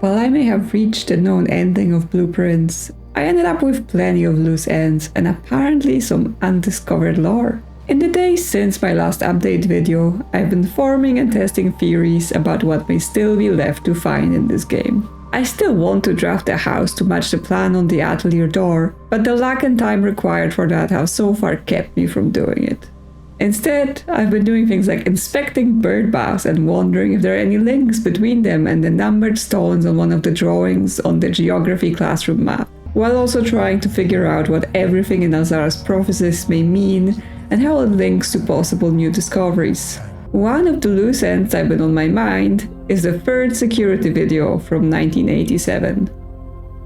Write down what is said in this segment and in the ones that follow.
While I may have reached the known ending of BluePrince, I ended up with plenty of loose ends and apparently some undiscovered lore. In the days since my last update video, I've been forming and testing theories about what may still be left to find in this game. I still want to draft a house to match the plan on the atelier door, but the lack and time required for that have so far kept me from doing it. Instead, I've been doing things like inspecting bird baths and wondering if there are any links between them and the numbered stones on one of the drawings on the geography classroom map, while also trying to figure out what everything in Azara's prophecies may mean and how it links to possible new discoveries. One of the loose ends I've been on my mind is the third security video from 1987.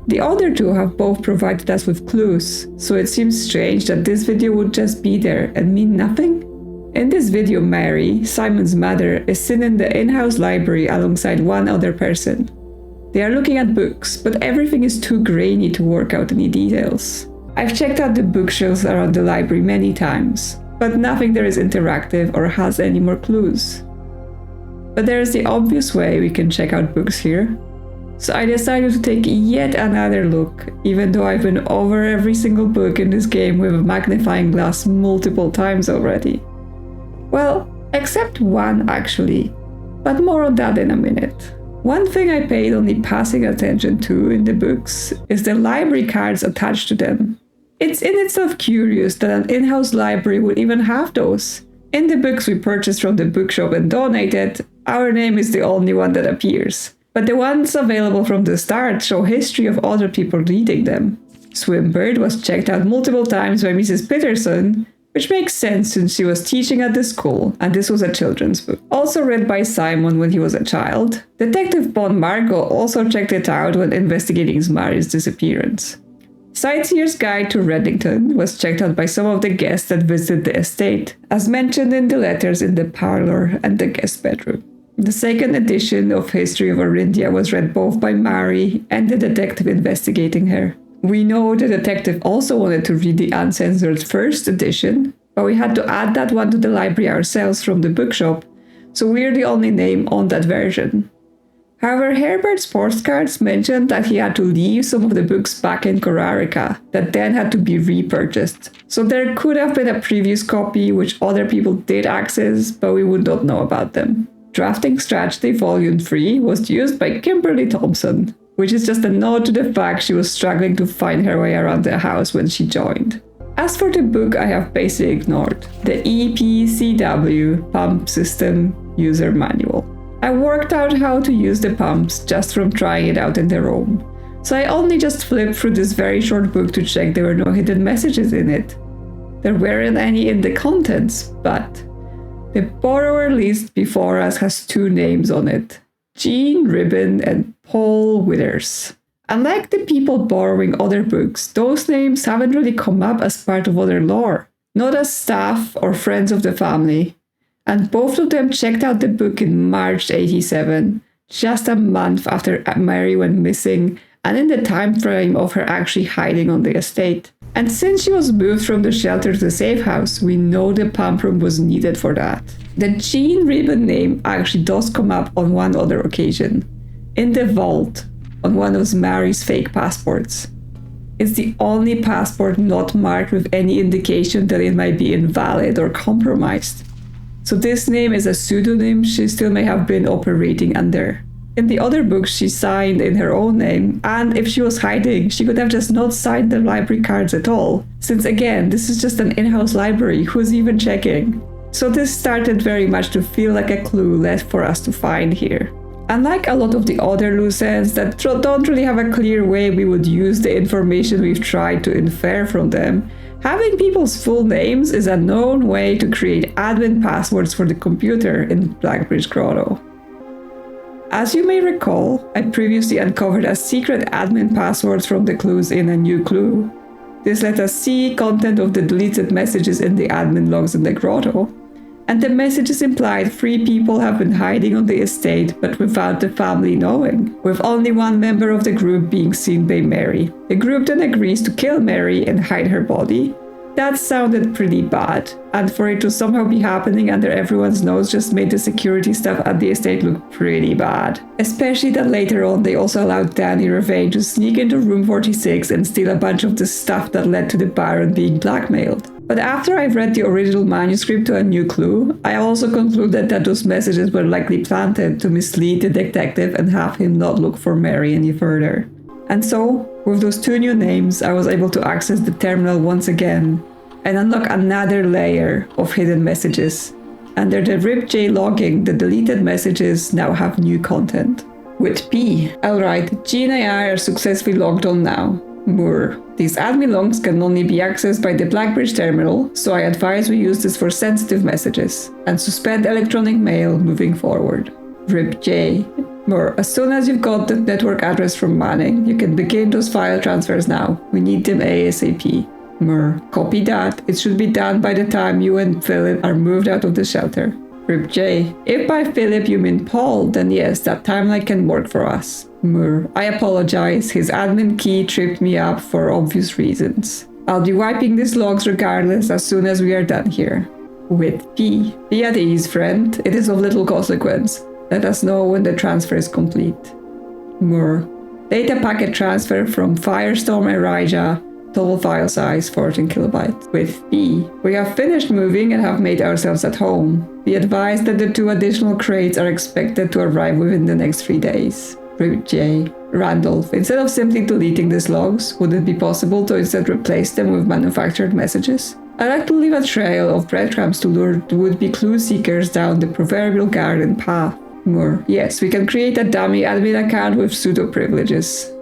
The other two have both provided us with clues, so it seems strange that this video would just be there and mean nothing. In this video, Mary, Simon's mother, is sitting in the in-house library alongside one other person. They are looking at books, but everything is too grainy to work out any details. I've checked out the bookshelves around the library many times, but nothing there is interactive or has any more clues. But there is the obvious way we can check out books here. So I decided to take yet another look, even though I've been over every single book in this game with a magnifying glass multiple times already. Well, except one actually, but more on that in a minute. One thing I paid only passing attention to in the books is the library cards attached to them. It's in itself curious that an in-house library would even have those. In the books we purchased from the bookshop and donated, our name is the only one that appears. But the ones available from the start show history of other people reading them. Swimbird was checked out multiple times by Mrs. Peterson, which makes sense since she was teaching at the school, and this was a children's book. Also read by Simon when he was a child. Detective Bon Margot also checked it out when investigating Mari's disappearance. Sightseer's Guide to Reddington was checked out by some of the guests that visited the estate, as mentioned in the letters in the parlor and the guest bedroom. The second edition of History of Orindia was read both by Mary and the detective investigating her. We know the detective also wanted to read the uncensored first edition, but we had to add that one to the library ourselves from the bookshop, so we're the only name on that version. However, Herbert's postcards mentioned that he had to leave some of the books back in Korarica, that then had to be repurchased. So there could have been a previous copy which other people did access, but we would not know about them. Drafting Strategy Volume 3 was used by Kimberly Thompson, which is just a nod to the fact she was struggling to find her way around the house when she joined. As for the book I have basically ignored, the EPCW Pump System User Manual. I worked out how to use the pumps just from trying it out in the room, so I only just flipped through this very short book to check there were no hidden messages in it. There weren't any in the contents, but the borrower list before us has two names on it, Jean Ribbon and Paul Withers. Unlike the people borrowing other books, those names haven't really come up as part of other lore, not as staff or friends of the family. And both of them checked out the book in March 87, just a month after Mary went missing and in the time frame of her actually hiding on the estate. And since she was moved from the shelter to the safe house, we know the pump room was needed for that. The Jean Ribbon name actually does come up on one other occasion, in the vault, on one of Mary's fake passports. It's the only passport not marked with any indication that it might be invalid or compromised. So this name is a pseudonym she still may have been operating under. In the other books, she signed in her own name, and if she was hiding, she could have just not signed the library cards at all. Since again, this is just an in-house library, who's even checking? So this started very much to feel like a clue left for us to find here. Unlike a lot of the other loose ends that don't really have a clear way we would use the information we've tried to infer from them, having people's full names is a known way to create admin passwords for the computer in Blackbridge Grotto. As you may recall, I previously uncovered a secret admin password from the clues in A New Clue. This let us see content of the deleted messages in the admin logs in the grotto, and the messages implied 3 people have been hiding on the estate but without the family knowing, with only one member of the group being seen by Mary. The group then agrees to kill Mary and hide her body. That sounded pretty bad, and for it to somehow be happening under everyone's nose just made the security staff at the estate look pretty bad. Especially that later on they also allowed Danny Ravain to sneak into room 46 and steal a bunch of the stuff that led to the Baron being blackmailed. But after I've read the original manuscript to A New Clue, I also concluded that those messages were likely planted to mislead the detective and have him not look for Mary any further. And so, with those 2 new names, I was able to access the terminal once again and unlock another layer of hidden messages. Under the RIP-J logging, the deleted messages now have new content. With P. Alright, G and I are successfully logged on now. Moore. These admin logs can only be accessed by the Blackbridge terminal, so I advise we use this for sensitive messages and suspend electronic mail moving forward. RIP-J. Moore, as soon as you've got the network address from Manning, you can begin those file transfers now. We need them ASAP. Moore, copy that. It should be done by the time you and Philip are moved out of the shelter. RIP-J, if by Philip you mean Paul, then yes, that timeline can work for us. Moore, I apologize. His admin key tripped me up for obvious reasons. I'll be wiping these logs regardless as soon as we are done here. With P. Be at ease, friend. It is of little consequence. Let us know when the transfer is complete. Moore, data packet transfer from Firestorm Elijah. Total file size 14 kilobytes. With B. We have finished moving and have made ourselves at home. Be advised that the 2 additional crates are expected to arrive within the next 3 days. RIP-J. Randolph, instead of simply deleting these logs, would it be possible to instead replace them with manufactured messages? I'd like to leave a trail of breadcrumbs to lure would-be clue seekers down the proverbial garden path. Moore, yes, we can create a dummy admin account with pseudo privileges.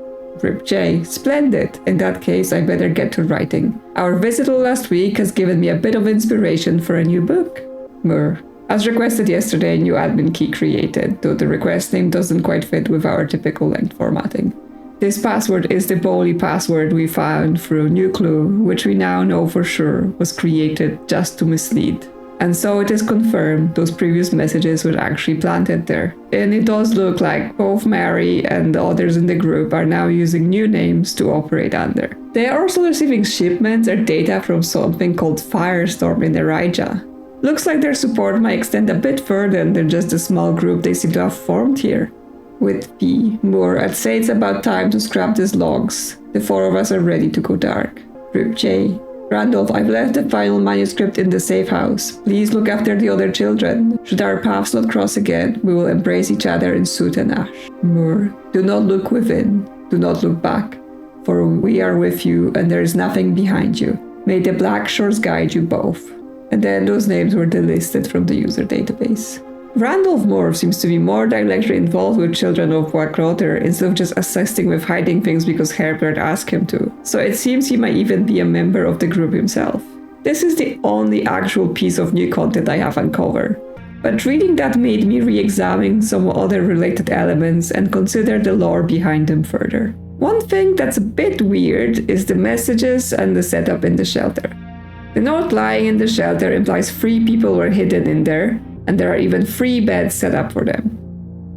RIP-J, splendid. In that case, I better get to writing. Our visit last week has given me a bit of inspiration for a new book. Moore, as requested yesterday, new admin key created, though the request name doesn't quite fit with our typical length formatting. This password is the Bowley password we found through New Clue, which we now know for sure was created just to mislead. And so it is confirmed those previous messages were actually planted there. And it does look like both Mary and the others in the group are now using new names to operate under. They are also receiving shipments or data from something called Firestorm in Elijah. Looks like their support might extend a bit further than just the small group they seem to have formed here. With P. Moore, I'd say it's about time to scrap these logs. The 4 of us are ready to go dark. RIP-J. Randolph, I've left the final manuscript in the safe house. Please look after the other children. Should our paths not cross again, we will embrace each other in soot and ash. Moore, do not look within. Do not look back. For we are with you, and there is nothing behind you. May the Black Shores guide you both. And then those names were delisted from the user database. Randolph Moore seems to be more directly involved with children of Blackwater instead of just assisting with hiding things because Herbert asked him to, so it seems he might even be a member of the group himself. This is the only actual piece of new content I have uncovered, but reading that made me re-examine some other related elements and consider the lore behind them further. One thing that's a bit weird is the messages and the setup in the shelter. The note lying in the shelter implies 3 people were hidden in there, and there are even 3 beds set up for them.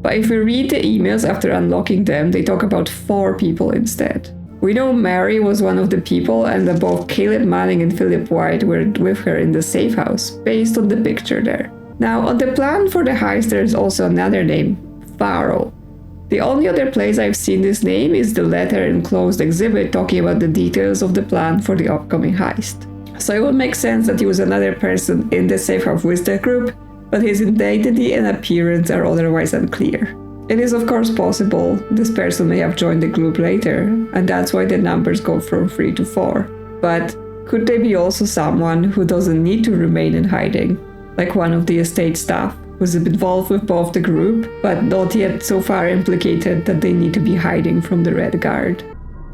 But if we read the emails after unlocking them, they talk about 4 people instead. We know Mary was one of the people and that both Caleb Manning and Philip White were with her in the safe house, based on the picture there. Now, on the plan for the heist, there is also another name, Pharaoh. The only other place I've seen this name is the letter enclosed exhibit talking about the details of the plan for the upcoming heist. So it would make sense that he was another person in the safe house with the group, but his identity and appearance are otherwise unclear. It is of course possible this person may have joined the group later, and that's why the numbers go from 3 to 4. But could they be also someone who doesn't need to remain in hiding, like one of the estate staff who's involved with both the group, but not yet so far implicated that they need to be hiding from the Red Guard?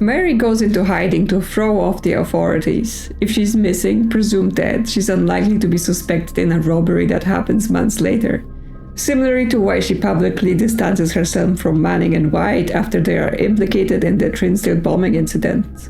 Mary goes into hiding to throw off the authorities. If she's missing, presumed dead, she's unlikely to be suspected in a robbery that happens months later. Similarly to why she publicly distances herself from Manning and White after they are implicated in the Trinsdale bombing incident.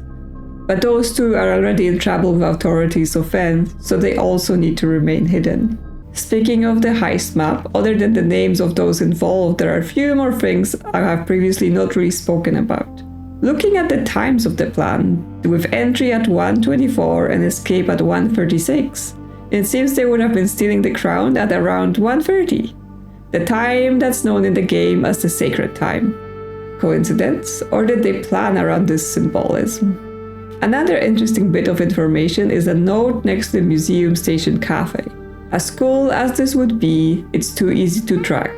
But those 2 are already in trouble with authorities of N, so they also need to remain hidden. Speaking of the heist map, other than the names of those involved, there are a few more things I have previously not really spoken about. Looking at the times of the plan, with entry at 1:24 and escape at 1:36, it seems they would have been stealing the crown at around 1:30, the time that's known in the game as the sacred time. Coincidence, or did they plan around this symbolism? Another interesting bit of information is a note next to the museum station cafe. As cool as this would be, it's too easy to track.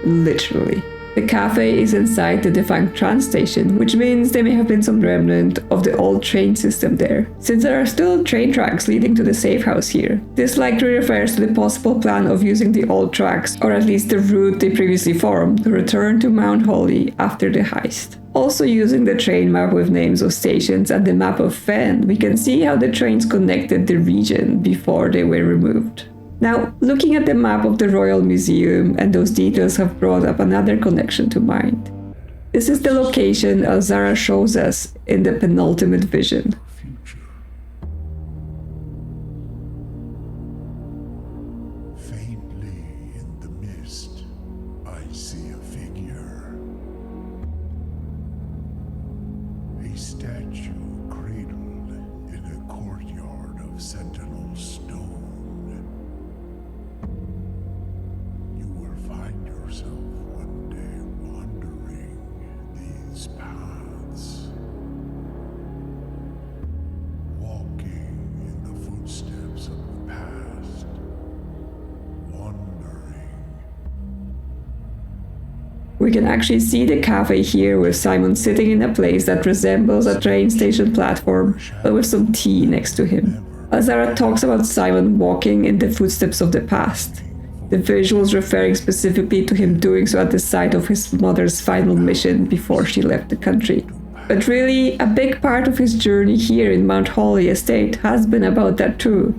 Literally. The cafe is inside the defunct tram station, which means there may have been some remnant of the old train system there, since there are still train tracks leading to the safe house here. This likely refers to the possible plan of using the old tracks, or at least the route they previously formed, to return to Mount Holly after the heist. Also using the train map with names of stations and the map of Fen, we can see how the trains connected the region before they were removed. Now, looking at the map of the Royal Museum, and those details have brought up another connection to mind. This is the location Alzara shows us in the penultimate vision. Faintly in the mist, I see a figure. A statue cradled in a courtyard of sentinel stone. Find yourself one day wandering these paths, walking in the footsteps of the past, wandering. We can actually see the cafe here with Simon sitting in a place that resembles a train station platform, but with some tea next to him. Alzara talks about Simon walking in the footsteps of the past. The visuals referring specifically to him doing so at the site of his mother's final mission before she left the country. But really, a big part of his journey here in Mount Holly Estate has been about that too.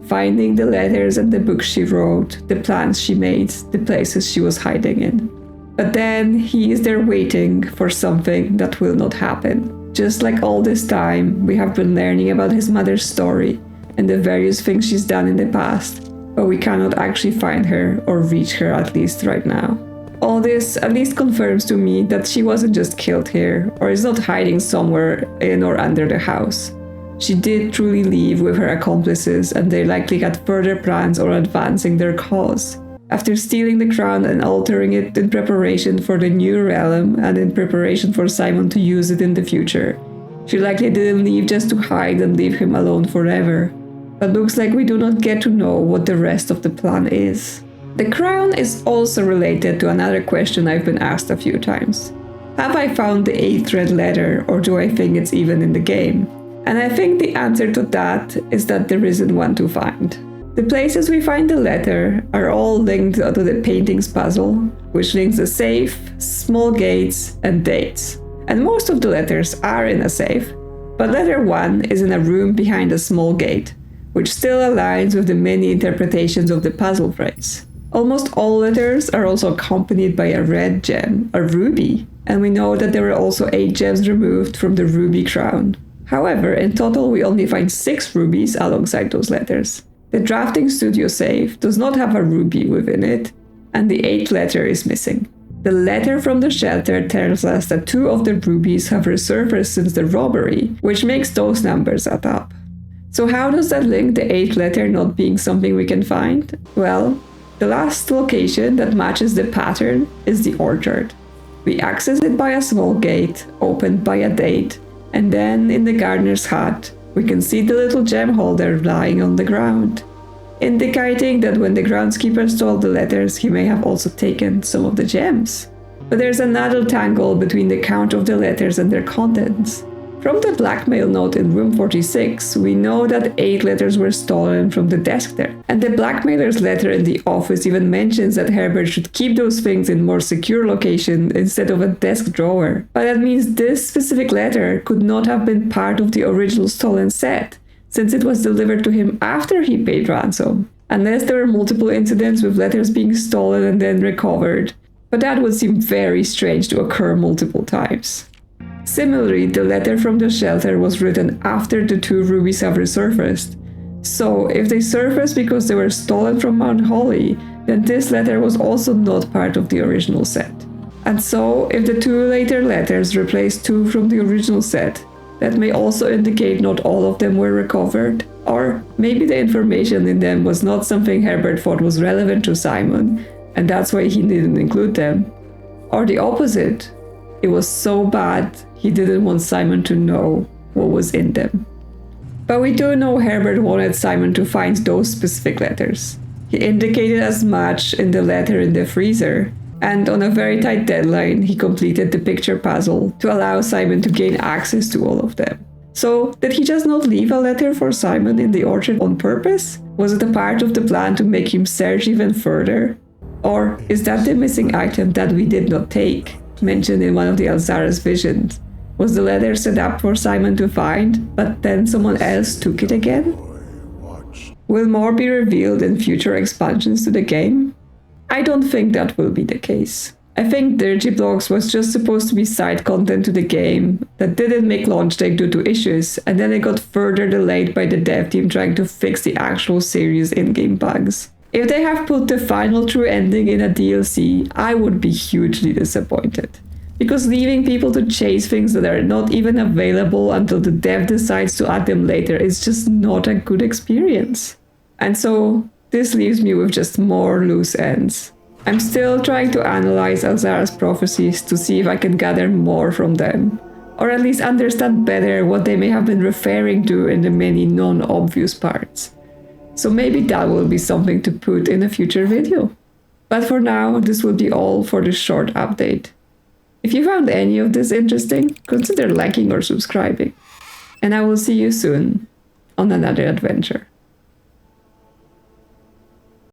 Finding the letters and the books she wrote, the plans she made, the places she was hiding in. But then he is there waiting for something that will not happen. Just like all this time, we have been learning about his mother's story and the various things she's done in the past. But we cannot actually find her or reach her, at least right now. All this at least confirms to me that she wasn't just killed here, or is not hiding somewhere in or under the house. She did truly leave with her accomplices, and they likely had further plans on advancing their cause. After stealing the crown and altering it in preparation for the new realm and in preparation for Simon to use it in the future, she likely didn't leave just to hide and leave him alone forever. But looks like we do not get to know what the rest of the plan is. The crown is also related to another question I've been asked a few times. Have I found the 8th red letter, or do I think it's even in the game? And I think the answer to that is that there isn't one to find. The places we find the letter are all linked to the paintings puzzle, which links the safe, small gates, and dates. And most of the letters are in a safe, but letter 1 is in a room behind a small gate, which still aligns with the many interpretations of the puzzle phrase. Almost all letters are also accompanied by a red gem, a ruby, and we know that there were also 8 gems removed from the ruby crown. However, in total we only find 6 rubies alongside those letters. The drafting studio safe does not have a ruby within it, and the 8th letter is missing. The letter from the shelter tells us that 2 of the rubies have resurfaced since the robbery, which makes those numbers add up. So how does that link the 8th letter not being something we can find? Well, the last location that matches the pattern is the orchard. We access it by a small gate, opened by a date, and then in the gardener's hut, we can see the little gem holder lying on the ground, indicating that when the groundskeeper stole the letters, he may have also taken some of the gems. But there's another tangle between the count of the letters and their contents. From the blackmail note in room 46, we know that 8 letters were stolen from the desk there. And the blackmailer's letter in the office even mentions that Herbert should keep those things in more secure location instead of a desk drawer. But that means this specific letter could not have been part of the original stolen set, since it was delivered to him after he paid ransom. Unless there were multiple incidents with letters being stolen and then recovered. But that would seem very strange to occur multiple times. Similarly, the letter from the shelter was written after the 2 rubies have resurfaced. So, if they surfaced because they were stolen from Mount Holly, then this letter was also not part of the original set. And so, if the 2 later letters replace 2 from the original set, that may also indicate not all of them were recovered, or maybe the information in them was not something Herbert thought was relevant to Simon, and that's why he didn't include them. Or the opposite, it was so bad he didn't want Simon to know what was in them. But we do know Herbert wanted Simon to find those specific letters. He indicated as much in the letter in the freezer, and on a very tight deadline, he completed the picture puzzle to allow Simon to gain access to all of them. So, did he just not leave a letter for Simon in the orchard on purpose? Was it a part of the plan to make him search even further? Or is that the missing item that we did not take, mentioned in one of the Alzara's visions? Was the letter set up for Simon to find, but then someone else took it again? Will more be revealed in future expansions to the game? I don't think that will be the case. I think Dirty Blocks was just supposed to be side content to the game that didn't make launch day due to issues, and then it got further delayed by the dev team trying to fix the actual serious in-game bugs. If they have put the final true ending in a DLC, I would be hugely disappointed. Because leaving people to chase things that are not even available until the dev decides to add them later is just not a good experience. And so, this leaves me with just more loose ends. I'm still trying to analyze Alzara's prophecies to see if I can gather more from them, or at least understand better what they may have been referring to in the many non-obvious parts. So maybe that will be something to put in a future video. But for now, this will be all for this short update. If you found any of this interesting, consider liking or subscribing. And I will see you soon on another adventure.